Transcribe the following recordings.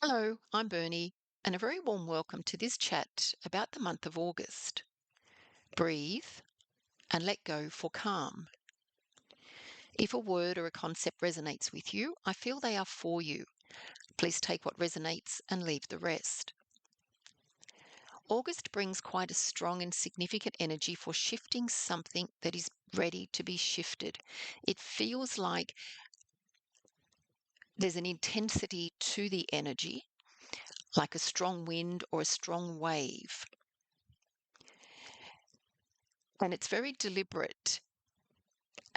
Hello, I'm Bernie, and a very warm welcome to this chat about the month of August. Breathe and let go for calm. If a word or a concept resonates with you, I feel they are for you. Please take what resonates and leave the rest. August brings quite a strong and significant energy for shifting something that is ready to be shifted. It feels like there's an intensity to the energy, like a strong wind or a strong wave. And it's very deliberate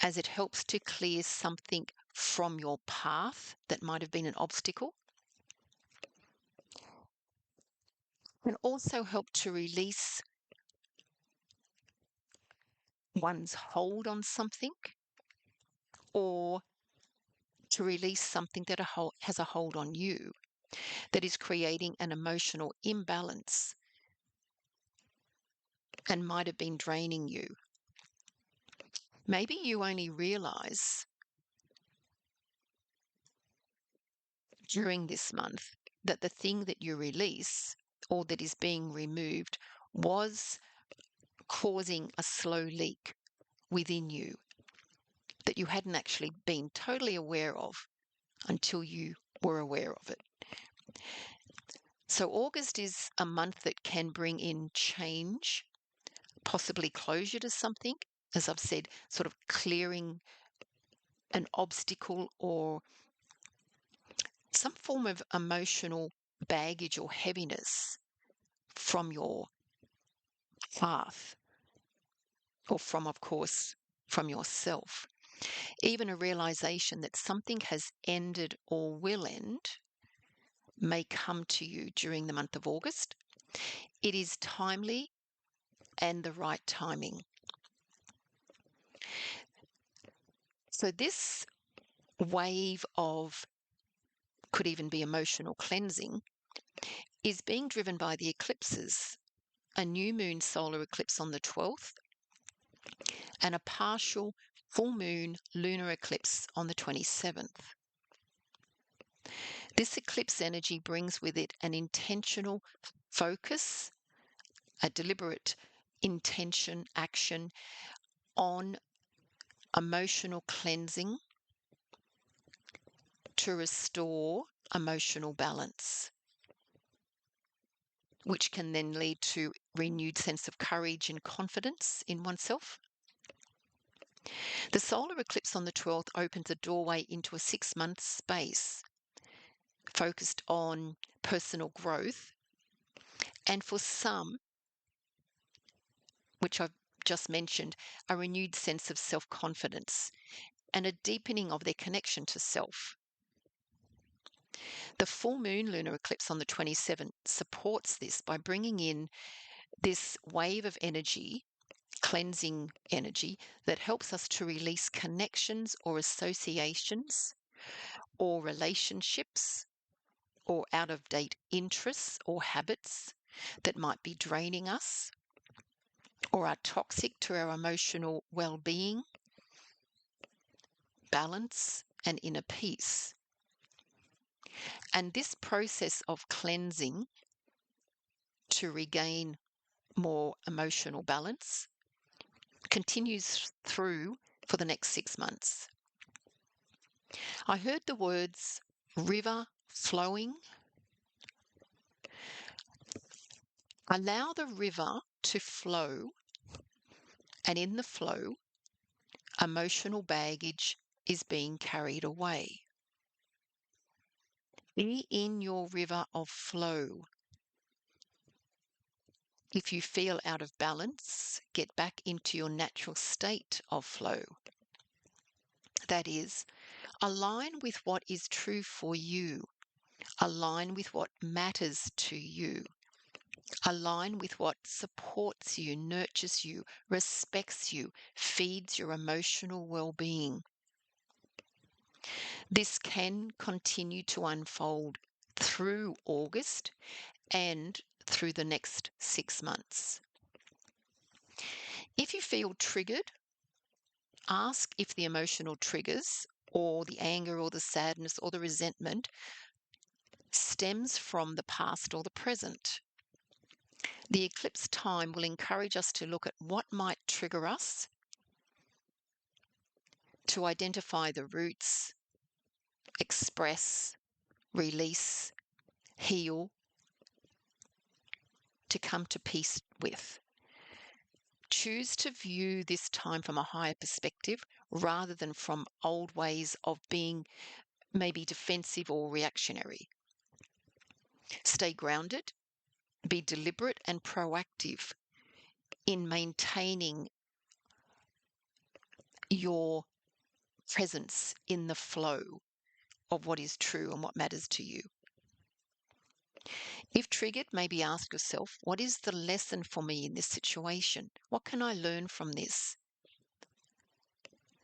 as it helps to clear something from your path that might have been an obstacle, and also help to release one's hold on something or to release something that has a hold on you that is creating an emotional imbalance and might have been draining you. Maybe you only realize during this month that the thing that you release or that is being removed was causing a slow leak within you that you hadn't actually been totally aware of until you were aware of it. So, August is a month that can bring in change, possibly closure to something. As I've said, sort of clearing an obstacle or some form of emotional baggage or heaviness from your path, or from, of course, from yourself. Even a realization that something has ended or will end may come to you during the month of August. It is timely and the right timing. So, this wave of could even be emotional cleansing is being driven by the eclipses, a new moon solar eclipse on the 12th and a partial full moon lunar eclipse on the 27th. This eclipse energy brings with it an intentional focus, a deliberate intention, action on emotional cleansing to restore emotional balance, which can then lead to renewed sense of courage and confidence in oneself. The solar eclipse on the 12th opens a doorway into a 6-month space focused on personal growth, and for some, which I've just mentioned, a renewed sense of self-confidence and a deepening of their connection to self. The full moon lunar eclipse on the 27th supports this by bringing in this wave of energy, cleansing energy, that helps us to release connections or associations or relationships or out of date interests or habits that might be draining us or are toxic to our emotional well being, balance, and inner peace. And this process of cleansing to regain more emotional balance continues through for the next 6 months. I heard the words river flowing. Allow the river to flow, and in the flow, emotional baggage is being carried away. Be in your river of flow. If you feel out of balance, get back into your natural state of flow. That is, align with what is true for you. Align with what matters to you. Align with what supports you, nurtures you, respects you, feeds your emotional well-being. This can continue to unfold through August and through the next 6 months. If you feel triggered, ask if the emotional triggers or the anger or the sadness or the resentment stems from the past or the present. The eclipse time will encourage us to look at what might trigger us, to identify the roots, express, release, heal, to come to peace with. Choose to view this time from a higher perspective rather than from old ways of being maybe defensive or reactionary. Stay grounded, be deliberate and proactive in maintaining your presence in the flow of what is true and what matters to you. If triggered, maybe ask yourself, what is the lesson for me in this situation? What can I learn from this?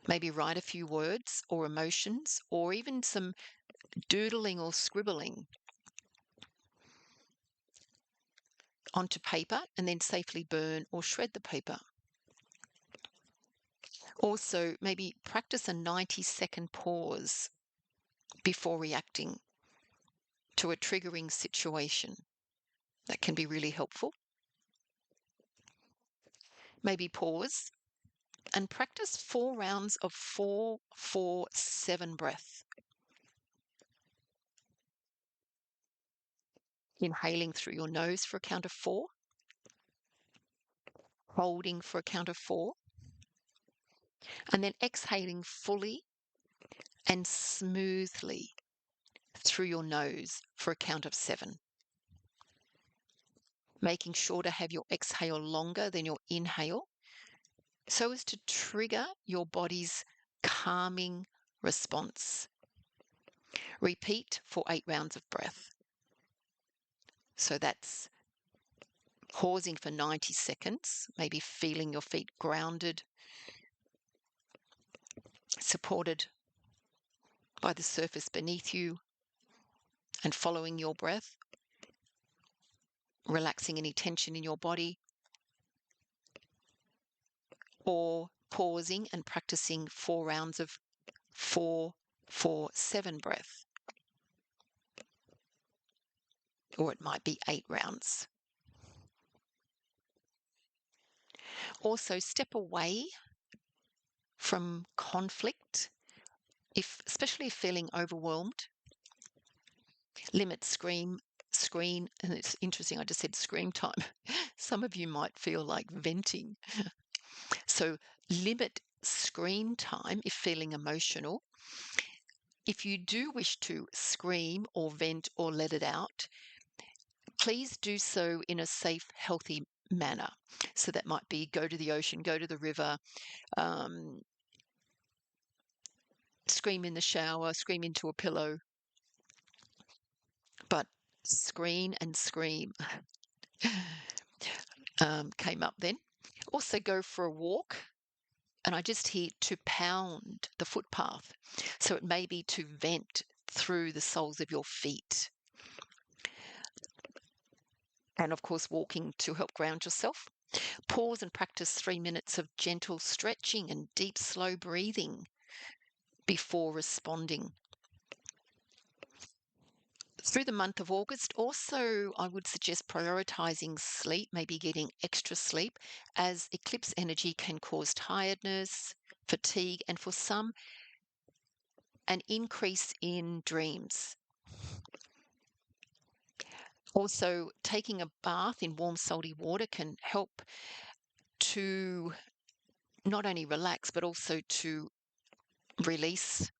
Maybe write a few words or emotions or even some doodling or scribbling onto paper and then safely burn or shred the paper. Also, maybe practice a 90-second pause before reacting to a triggering situation. That can be really helpful. Maybe pause and practice 4 rounds of 4-4-7 breath. Inhaling through your nose for a count of 4, holding for a count of 4, and then exhaling fully and smoothly through your nose for a count of 7. Making sure to have your exhale longer than your inhale so as to trigger your body's calming response. Repeat for 8 rounds of breath. So that's pausing for 90 seconds, maybe feeling your feet grounded, supported by the surface beneath you, and following your breath, relaxing any tension in your body, or pausing and practicing 4 rounds of 4-4-7 breath. Or it might be 8 rounds. Also, step away from conflict, especially if feeling overwhelmed. Limit screen, and it's interesting, I just said screen time. Some of you might feel like venting. So limit screen time if feeling emotional. If you do wish to scream or vent or let it out, please do so in a safe, healthy manner. So that might be go to the ocean, go to the river, scream in the shower, scream into a pillow. But screen and scream came up then. Also go for a walk. And I just hear to pound the footpath. So it may be to vent through the soles of your feet. And of course, walking to help ground yourself. Pause and practice 3 minutes of gentle stretching and deep, slow breathing before responding. Through the month of August, also, I would suggest prioritizing sleep, maybe getting extra sleep, as eclipse energy can cause tiredness, fatigue, and for some, an increase in dreams. Also, taking a bath in warm, salty water can help to not only relax, but also to release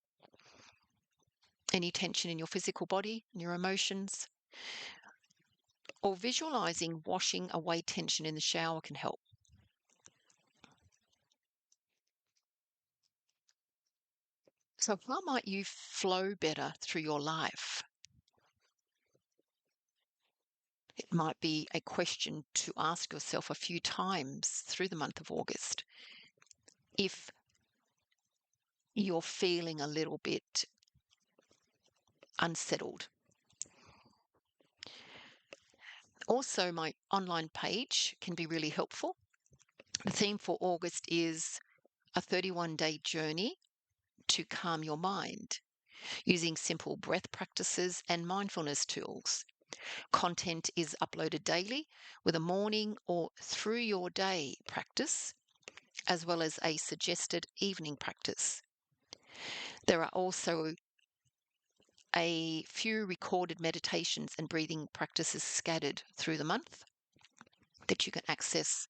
any tension in your physical body and your emotions. Or visualizing washing away tension in the shower can help. So, how might you flow better through your life? It might be a question to ask yourself a few times through the month of August. If you're feeling a little bit unsettled. Also, my online page can be really helpful. The theme for August is a 31-day journey to calm your mind. using simple breath practices and mindfulness tools. Content is uploaded daily with a morning or through your day practice, as well as a suggested evening practice. There are also a few recorded meditations and breathing practices scattered through the month that you can access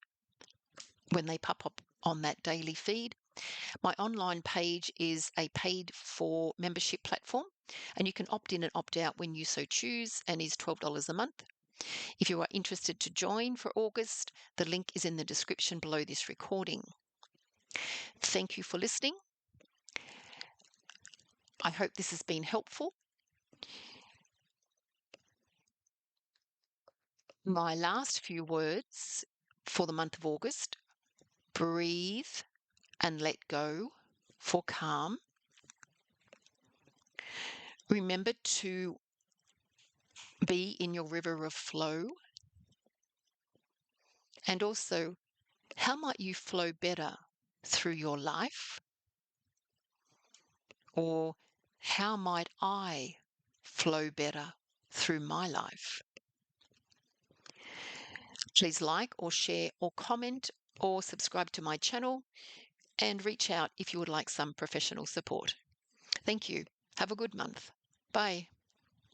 when they pop up on that daily feed. My online page is a paid for membership platform, and you can opt in and opt out when you so choose, and is $12 a month. If you are interested to join for August, the link is in the description below this recording. Thank you for listening. I hope this has been helpful. My last few words for the month of August: breathe and let go for calm. Remember to be in your river of flow. And also, how might you flow better through your life? Or how might I flow better through my life? Please like or share or comment or subscribe to my channel, and reach out if you would like some professional support. Thank you. Have a good month. Bye.